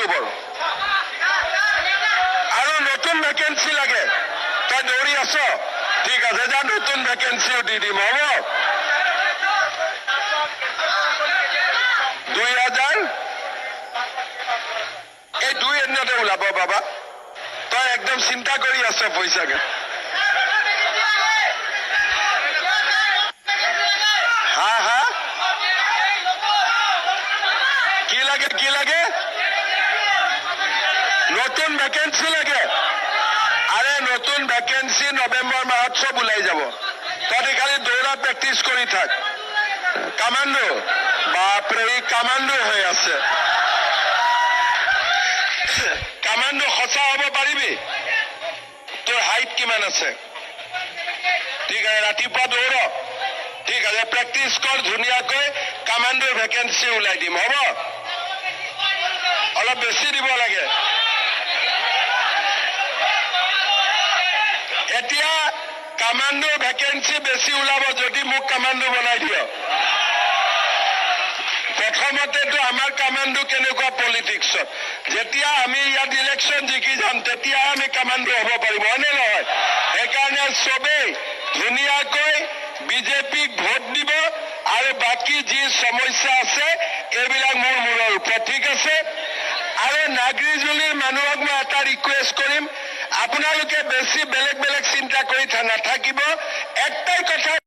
ওপৰ আৰু নতুন ভেকেন্সি লাগে তই দৌৰি আছ ঠিক আছে যা নতুন ভেকেন্সিও দি দিম হ'ব 2000 এই 2 এদিনতে ওলাব বাবা তই একদম চিন্তা কৰি আছ পইচাকে হা হা কি লাগে নতুন ভেকেন্সি লাগে আৰে নতুন ভেকেন্সি নৱেম্বৰ মাহত সব ওলাই যাব তই খালি দৌৰা প্ৰেক্টিচ কৰি থাক কামাণ্ডো বাপৰে ই কামাণ্ডো হৈ আছে কামাণ্ডো সঁচা হ'ব পাৰিবি তোৰ হাইট কিমান আছে ঠিক আছে ৰাতিপুৱা দৌৰ ঠিক আছে প্ৰেক্টিচ কৰ ধুনীয়াকৈ কামাণ্ডোৰ ভেকেন্সি ওলাই দিম হ'ব অলপ বেছি দিব লাগে এতিয়া কামাণ্ডোৰ ভেকেন্সি বেছি ওলাব যদি মোক কামাণ্ডো বনাই দিয় প্ৰথমতেতো আমাৰ কামাণ্ডো কেনেকুৱা পলিটিক্সত যেতিয়া আমি ইয়াত ইলেকশ্যন জিকি যাম তেতিয়া আমি কামাণ্ডো হ'ব পাৰিম হয়নে নহয় সেইকাৰণে চবেই ধুনীয়াকৈ বিজেপিক ভোট দিব আৰু বাকী যি সমস্যা আছে এইবিলাক মোৰ মূৰৰ ওপৰত ঠিক আছে আৰু নাগৰিজুলিৰ মানুহক মই এটা ৰিকুৱেষ্ট কৰিম আপোনালোকে বেছি বেলেগ চিন্তা কৰি নাথাকিব একটাই কথা